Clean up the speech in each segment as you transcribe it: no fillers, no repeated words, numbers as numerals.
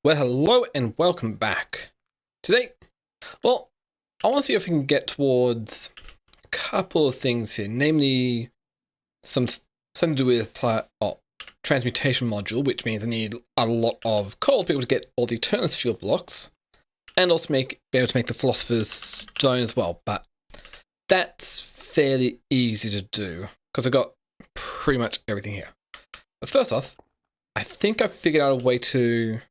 Well, hello and welcome back. Today, well, I want to see if we can get towards a couple of things here, namely something to do with transmutation module, which means I need a lot of coal to be able to get all the Eternus fuel blocks, and also be able to make the Philosopher's Stone as well. But that's fairly easy to do because I've got pretty much everything here. But first off, I think I've figured out a way to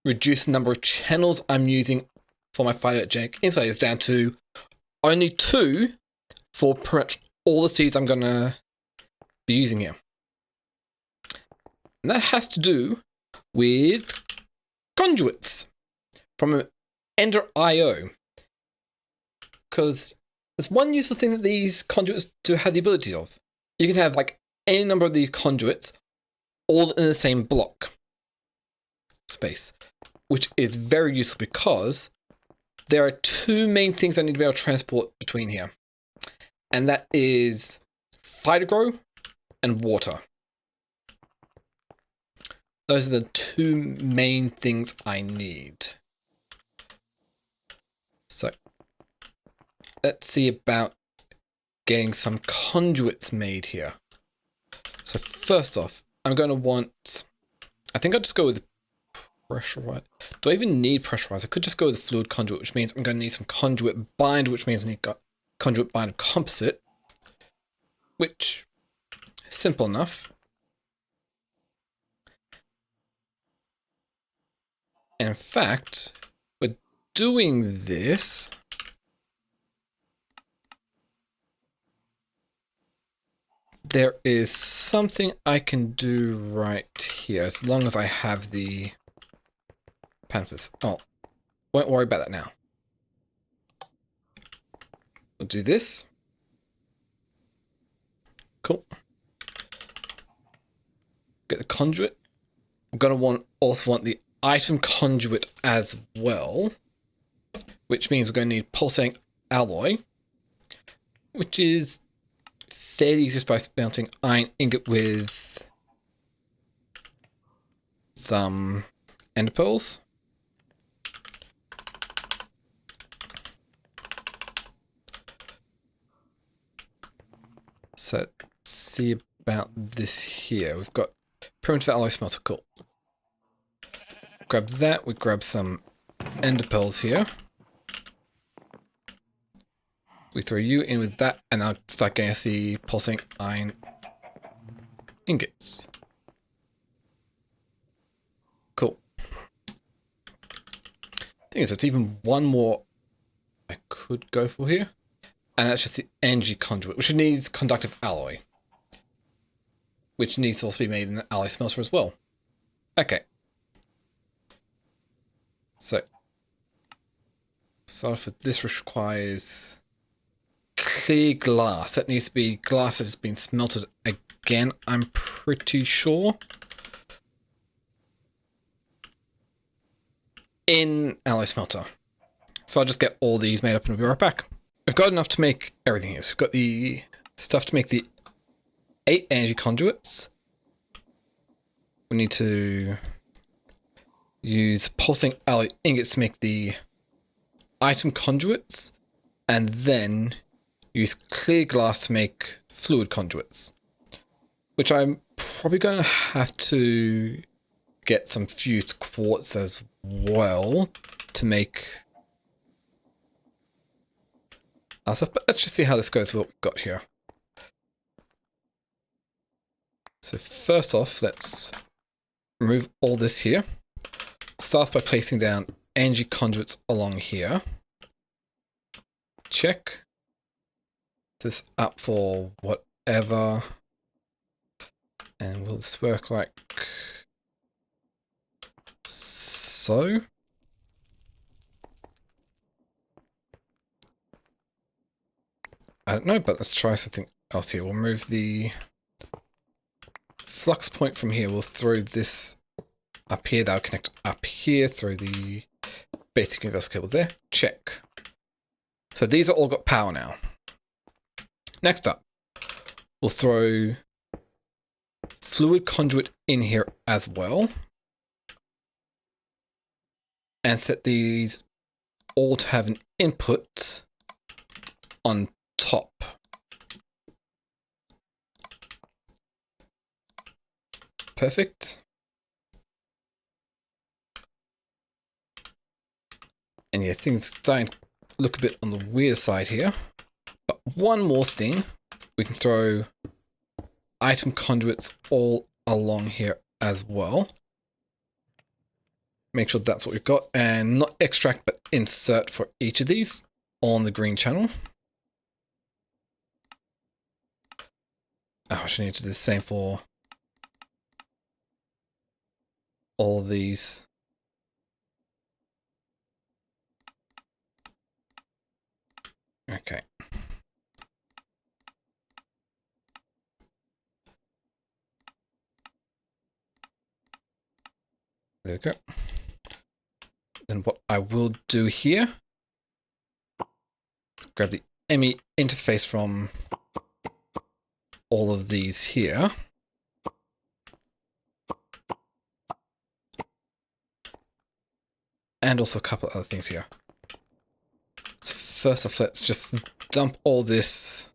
reduce the number of channels I'm using for my phytogenetic insulators down to only 2 for pretty much all the seeds I'm going to be using here. And that has to do with conduits from Ender IO. Because there's one useful thing that these conduits do have the ability of. You can have like any number of these conduits all in the same block space, which is very useful because there are 2 main things I need to be able to transport between here. And that is phytogrow and water. Those are the 2 main things I need. So let's see about getting some conduits made here. So first off, I'm going to want, I think I'll just go with pressurized. Do I even need pressurized? I could just go with the fluid conduit, which means I'm going to need some conduit bind, which means I need conduit bind composite, which is simple enough. And in fact, we're doing this. There is something I can do right here, as long as I have the Panthers. Oh, won't worry about that now. We'll do this. Cool. Get the conduit. I'm going to also want the item conduit as well, which means we're going to need pulsating alloy, which is fairly easy just by melting iron ingot with some ender pearls. So let's see about this here. We've got primitive alloy smelter. Cool. Grab that. We grab some ender pearls here. We throw you in with that, and I'll start getting us the pulsing iron ingots. Cool. Thing is, it's even one more I could go for here. And that's just the energy conduit, which needs conductive alloy, which needs to also be made in an alloy smelter as well. Okay. So, start off with this, which requires clear glass. That needs to be glass that has been smelted again, I'm pretty sure. In alloy smelter. So I'll just get all these made up and we'll be right back. We've got enough to make everything here. So we've got the stuff to make the 8 energy conduits. We need to use pulsing alloy ingots to make the item conduits, and then use clear glass to make fluid conduits, which I'm probably going to have to get some fused quartz as well to make stuff, but let's just see how this goes with what we've got here. So first off, let's remove all this here. Start by placing down energy conduits along here. Check this up for whatever. And will this work like so? I don't know, but let's try something else here. We'll move the flux point from here. We'll throw this up here. That'll connect up here through the basic universal cable there. Check. So these are all got power now. Next up, we'll throw fluid conduit in here as well. and set these all to have an input on top. Perfect. And yeah, things starting to look a bit on the weird side here. But one more thing, we can throw item conduits all along here as well. Make sure that's what we've got, and not extract but insert for each of these on the green channel. Oh, I should need to do the same for all these. Okay. There we go. Then what I will do here is grab the ME interface from all of these here. And also a couple of other things here. So first off, let's just dump all this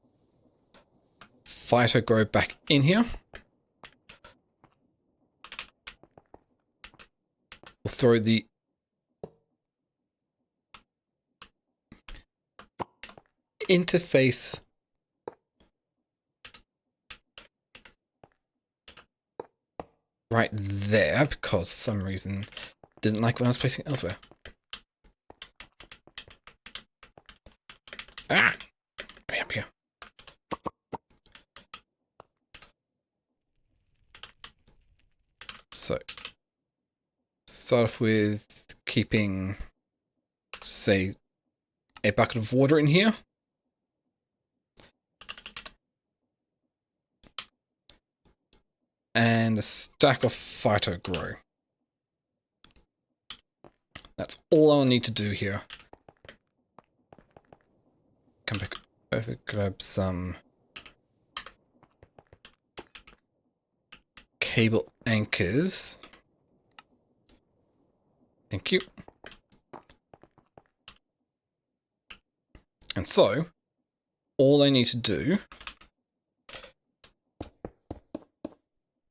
Phyto-Grow back in here. We'll throw the interface right there because for some reason didn't like when I was placing it elsewhere. Ah! Way up here. So, start off with keeping, say, a bucket of water in here. And a stack of Phyto-Grow. That's all I'll need to do here. Come back over, grab some cable anchors. Thank you. And so, all I need to do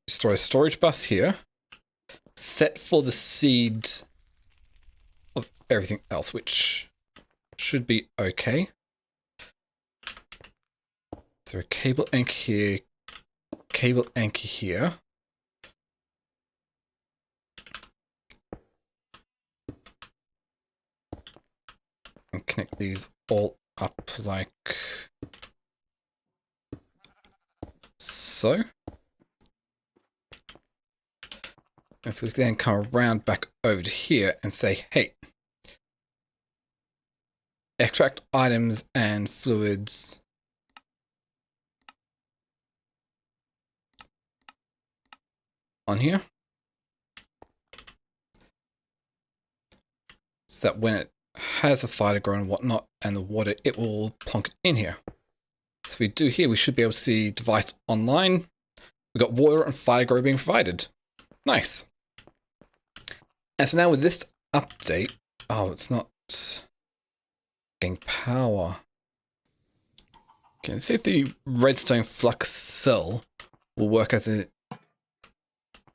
is throw a storage bus here, set for the seed of everything else, which should be okay. Throw a cable anchor here, cable anchor here. And connect these all up like so. If we then come around back over to here and say, hey, extract items and fluids on here. So that when it has a Phyto-Grow and whatnot and the water, it will plonk it in here. So if we do here, we should be able to see device online. We've got water and Phyto-Grow being provided. Nice. And so now with this update, oh, it's not getting power. Okay, let's see if the redstone flux cell will work as an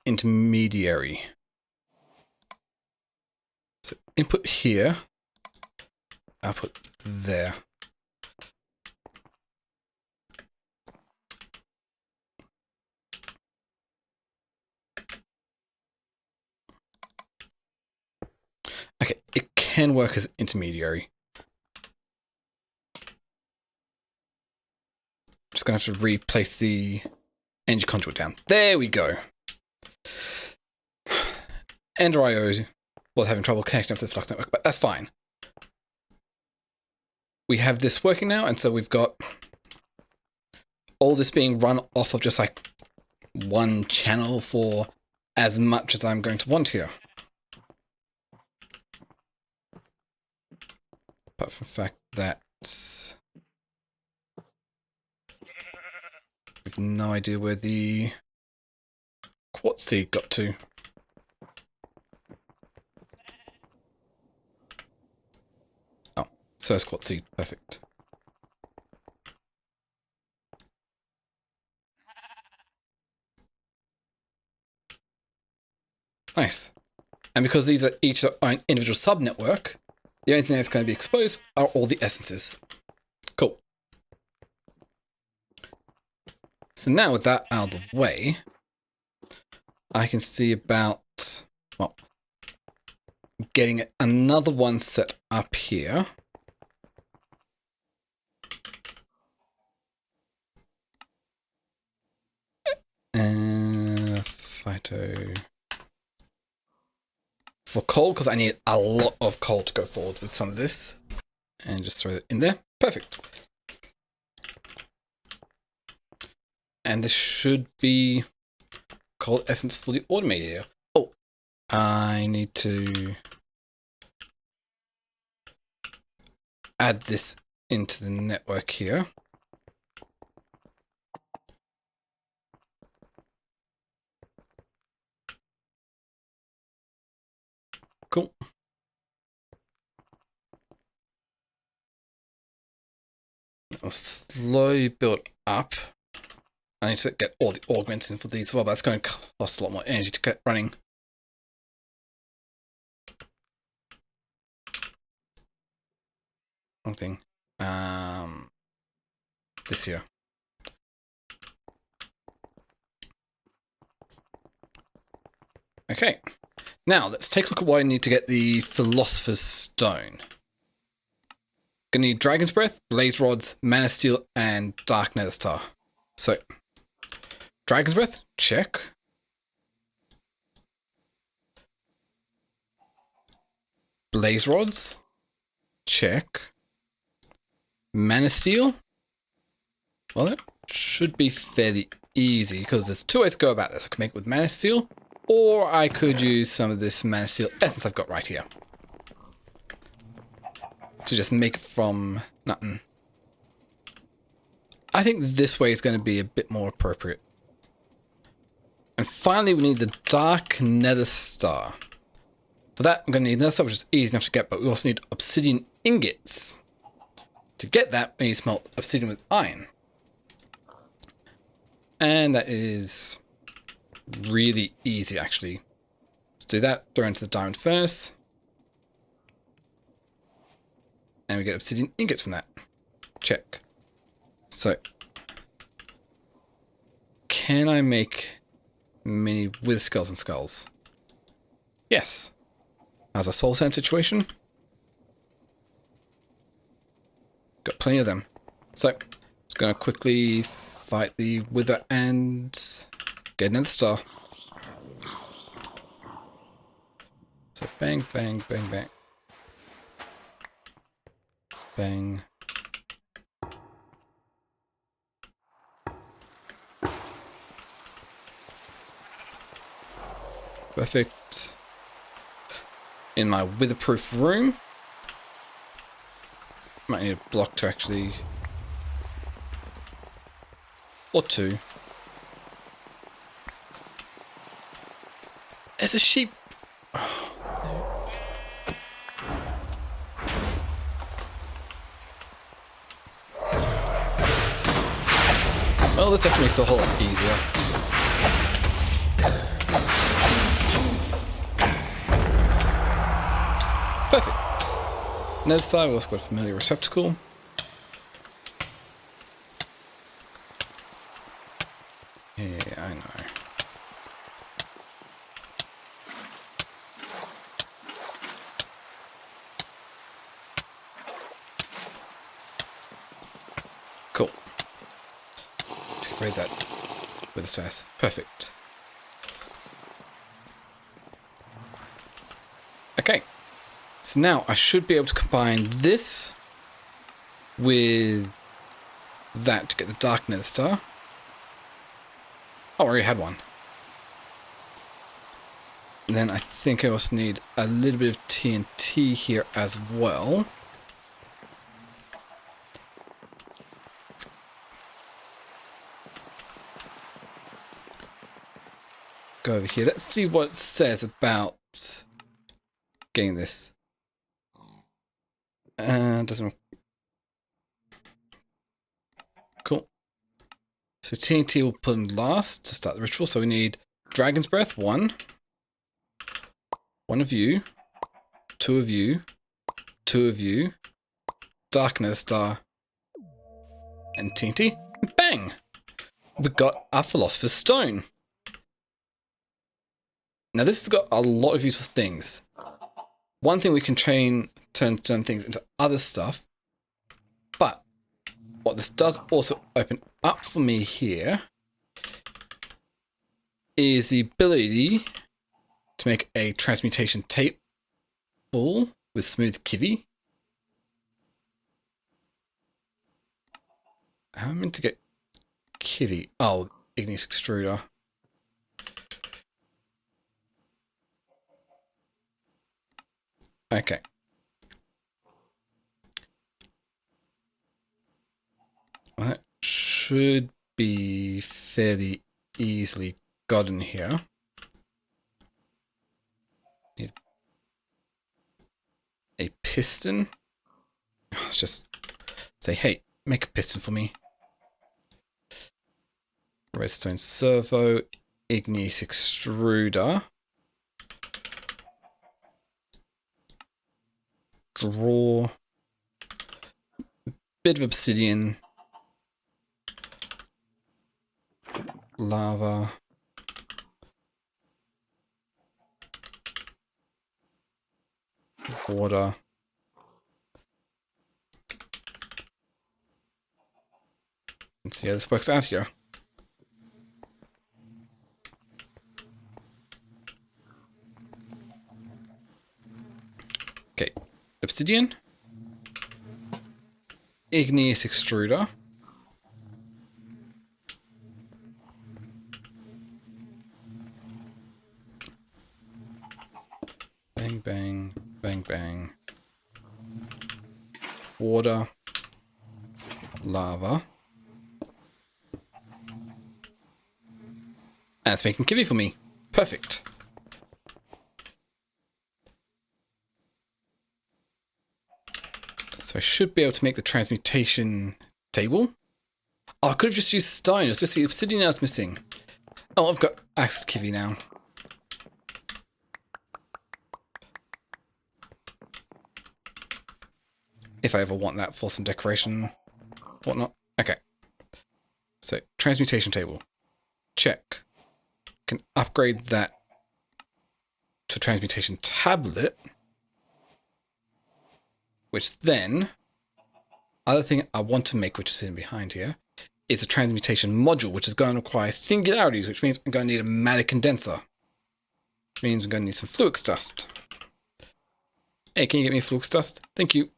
intermediary. So input here, output there. Okay, it can work as an intermediary. Just gonna have to replace the energy conduit down. There we go. Ender IO was having trouble connecting up to the Flux network, but that's fine. We have this working now, and so we've got all this being run off of just like one channel for as much as I'm going to want here. Apart from the fact that we've no idea where the quartz seed got to. So it's quartz seed. Perfect. Nice. And because these are each their own individual sub-network, the only thing that's going to be exposed are all the essences. Cool. So now with that out of the way, I can see about, well, getting another one set up here. Phyto. For coal, because I need a lot of coal to go forward with some of this. And just throw it in there. Perfect. And this should be coal essence fully automated here. Oh, I need to add this into the network here. Cool. I'll slowly build up. I need to get all the augments in for these as well, but that's going to cost a lot more energy to get running. Wrong thing. This here. Okay. Now let's take a look at what I need to get the Philosopher's Stone. Gonna need Dragon's Breath, Blaze Rods, Mana Steel, and Dark Nether Star. So, Dragon's Breath, check. Blaze Rods, check. Mana Steel. Well, that should be fairly easy because there's two ways to go about this. I can make it with Mana Steel, or I could use some of this Mana Steel essence I've got right here to just make it from nothing. I think this way is going to be a bit more appropriate. And finally, we need the Dark Nether Star. For that, I'm going to need Nether Star, which is easy enough to get, but we also need obsidian ingots. To get that, we need to smelt obsidian with iron. And that is really easy, actually. Let's do that, throw into the diamond furnace. And we get obsidian ingots from that. Check. So, can I make many with skulls and skulls? Yes. As a soul sand situation. Got plenty of them. So, just gonna quickly fight the wither and get another star. So bang, bang, bang, bang. Bang. Perfect. In my witherproof room. Might need a block to actually... or two. There's a sheep. Oh, no. Well, this definitely makes it a whole lot easier. Perfect. Nether side, we also got a familiar receptacle. Yeah, I know. Cool. Read that with a size. Perfect. Okay. So now I should be able to combine this with that to get the Dark Nether Star. Oh, I already had one. And then I think I also need a little bit of TNT here as well. Go over here. Let's see what it says about getting this. Doesn't. Cool. So TNT will put in last to start the ritual. So we need Dragon's Breath, 1. 1 of you. 2 of you. 2 of you. Darkness Star. And TNT. Bang! We got our Philosopher's Stone. Now this has got a lot of useful things. One thing we can turn things into other stuff. But what this does also open up for me here is the ability to make a transmutation table with smooth kiwi. How am I meant to get kiwi? Oh, igneous extruder. Okay. Well, that should be fairly easily gotten here. Need a piston. Let's just say, hey, make a piston for me. Redstone servo, igneous extruder. Draw. Bit of obsidian. Lava. Water. Let's see how this works out here. Okay, obsidian. Igneous extruder. Bang, bang, bang, bang. Water. Lava. And it's making kiwi for me. Perfect. So I should be able to make the transmutation table. Oh, I could have just used stone. It's just the obsidian I was missing. Oh, I've got access to kiwi now. If I ever want that for some decoration, whatnot. Okay. So, transmutation table. Check. Can upgrade that to a transmutation tablet. Which then, other thing I want to make, which is hidden behind here, is a transmutation module, which is going to require singularities, which means I'm going to need a matter condenser. Which means I'm going to need some flux dust. Hey, can you get me flux dust? Thank you.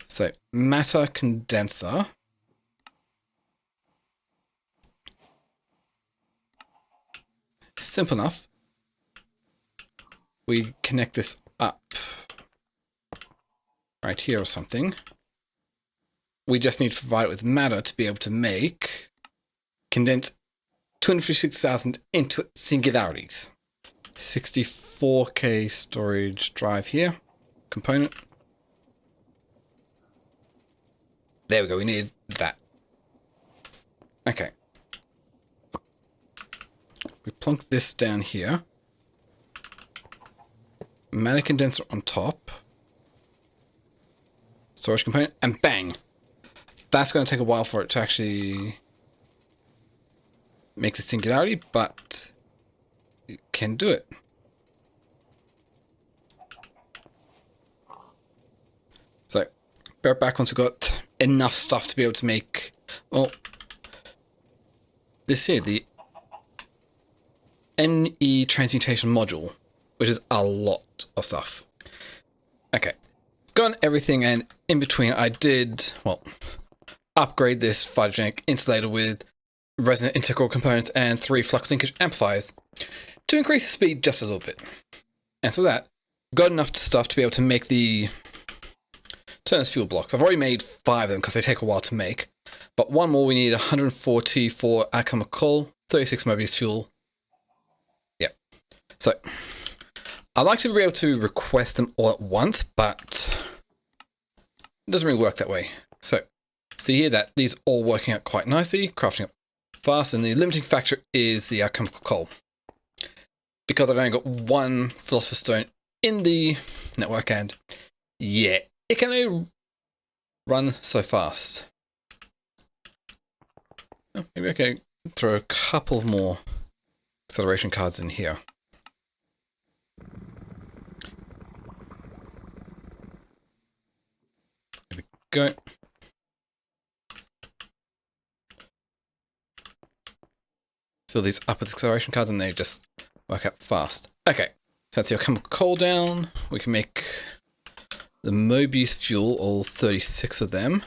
So, matter condenser. Simple enough. We connect this up right here or something. We just need to provide it with matter to be able to condense 256,000 into singularities. 64K storage drive here, component. There we go, we need that. Okay. We plunk this down here. Matter condenser on top. Storage component, and bang! That's going to take a while for it to actually make the singularity, but it can do it. So, bear it back once we've got enough stuff to be able to make, well, this here, the NE transmutation module, which is a lot of stuff. Okay, got everything, and in between I did, well, upgrade this photogenic insulator with resonant integral components and 3 flux linkage amplifiers to increase the speed just a little bit. And so that, got enough stuff to be able to make the Turner's fuel blocks. I've already made 5 of them because they take a while to make. But one more, we need 140 for alchemical, 36 Mobius fuel. Yep. So, I'd like to be able to request them all at once, but it doesn't really work that way. So, see here that these are all working out quite nicely, crafting up fast, and the limiting factor is the chemical coal. Because I've only got one Philosopher's Stone in the network, and yeah, it can only run so fast. Oh, maybe I can throw a couple more acceleration cards in here. There we go. Fill these up with acceleration cards and they just work out fast. Okay, so that's your chemical coal down. We can make the Mobius fuel, all 36 of them.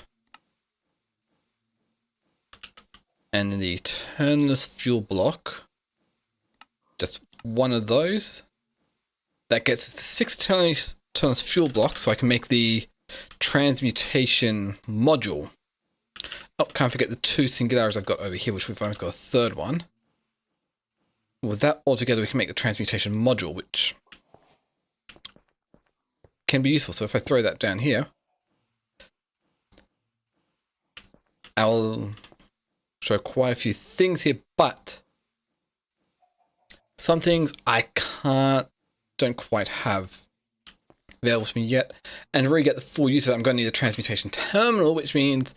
And then the turnless fuel block, just one of those. That gets 6 turnless fuel blocks, so I can make the transmutation module. Oh, can't forget the 2 singularities I've got over here, which we've almost got a third one. With that all together, we can make the transmutation module, which can be useful. So if I throw that down here, I'll show quite a few things here, but some things I don't quite have available to me yet. And to really get the full use of it, I'm going to need a transmutation terminal, which means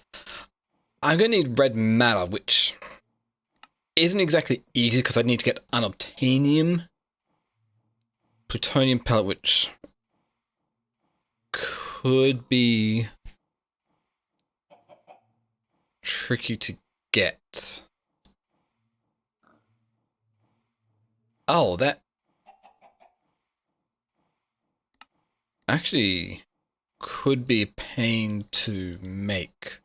I'm going to need red matter, which isn't exactly easy because I need to get unobtainium, plutonium pellet, which could be tricky to get. Oh, that actually could be a pain to make.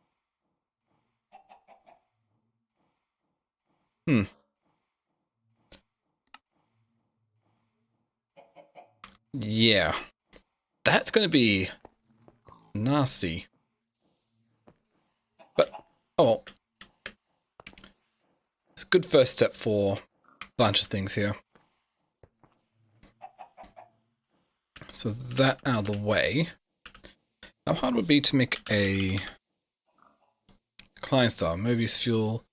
Yeah, that's going to be nasty. But, oh well. It's a good first step for a bunch of things here. So that out of the way. How hard would it be to make a Klein star? Mobius fuel.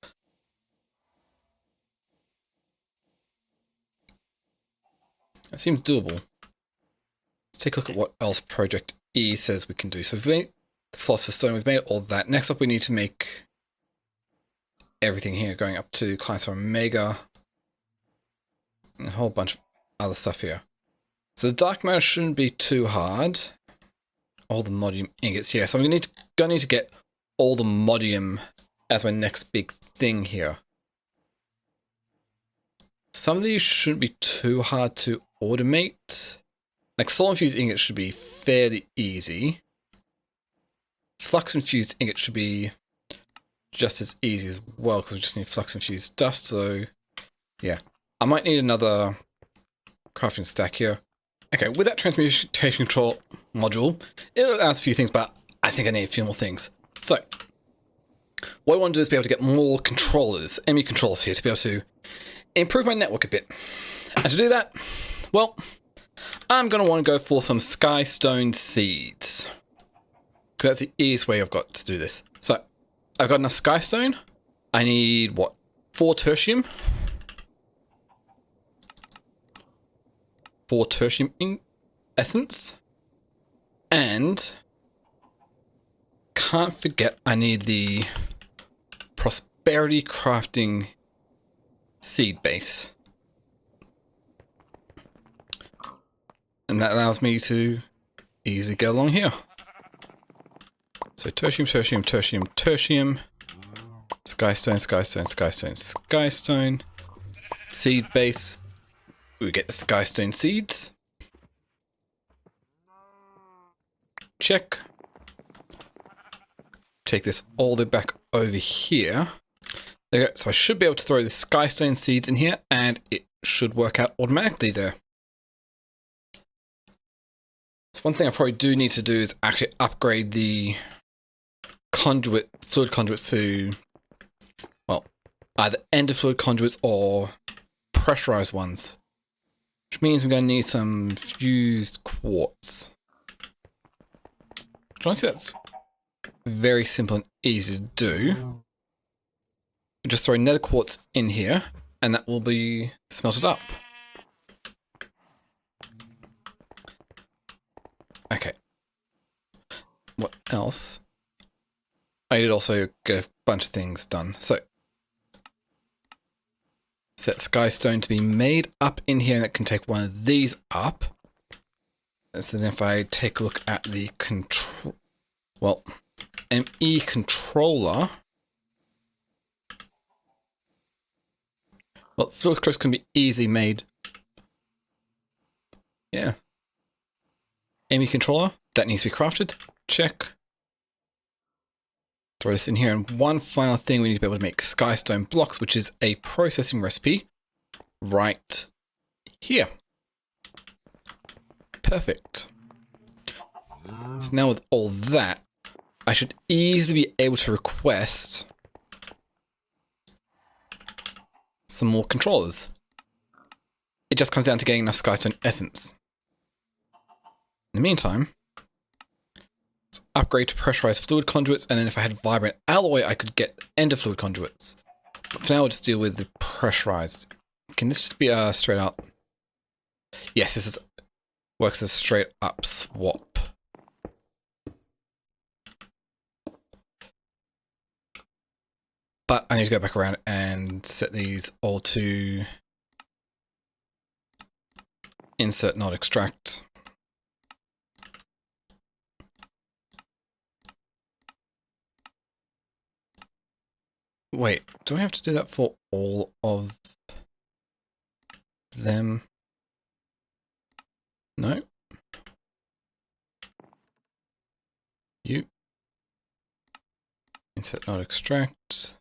That seems doable. Let's take a look at what else Project E says we can do. So we've made the Philosopher's Stone, we've made all that. Next up we need to make everything here going up to Klein star Omega. And a whole bunch of other stuff here. So the dark matter shouldn't be too hard. All the modium ingots, yeah. So I'm gonna need to get all the modium as my next big thing here. Some of these shouldn't be too hard to automate. Like solar infused ingots should be fairly easy. Flux infused ingots should be just as easy as well because we just need flux infused dust. So yeah, I might need another crafting stack here. Okay, with that transmutation control module, it allows a few things, but I think I need a few more things. So what I want to do is be able to get more controllers, enemy controllers here to be able to improve my network a bit. And to do that, well, I'm going to want to go for some Skystone seeds. Because that's the easiest way I've got to do this. So, I've got enough Skystone. I need, what, 4 tertium? 4 tertium essence. And can't forget I need the prosperity crafting seed base. And that allows me to easily go along here. So tertium, tertium, tertium, tertium. Skystone, skystone, skystone, skystone. Seed base. We get the skystone seeds. Check. Take this all the way back over here. There we go. So I should be able to throw the skystone seeds in here and it should work out automatically there. So one thing I probably do need to do is actually upgrade the fluid conduits to, well, either end of fluid conduits or pressurized ones. which means we're going to need some fused quartz. Honestly, that's very simple and easy to do. We just throw nether quartz in here, and that will be smelted up. Okay. What else? I did also get a bunch of things done. So, set skystone to be made up in here, and it can take one of these up. And so then if I take a look at the ME controller, well, filter crystals can be easily made. Yeah. ME controller, that needs to be crafted. Check. Throw this in here. And one final thing, we need to be able to make skystone blocks, which is a processing recipe right here. Perfect. So now with all that, I should easily be able to request some more controllers. It just comes down to getting enough skystone essence. In the meantime, let's upgrade to pressurized fluid conduits, and then if I had vibrant alloy, I could get ender fluid conduits. But for now, we'll just deal with the pressurized. Can this just be a straight up? Yes, this works as a straight up swap. But I need to go back around and set these all to insert, not extract. Wait, do I have to do that for all of them? No. You. Insert, not extract.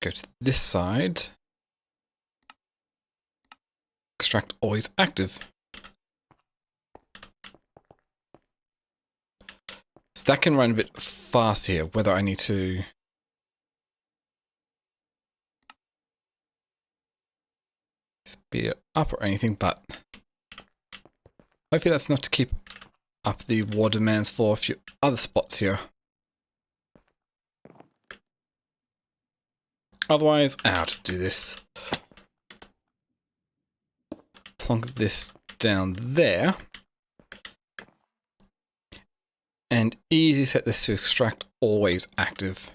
Go to this side. Extract always active. So that can run a bit fast here, whether I need to speed it up or anything, but hopefully that's not to keep up the water demands for a few other spots here. Otherwise, I'll just do this. Plonk this down there. And easy set this to extract always active.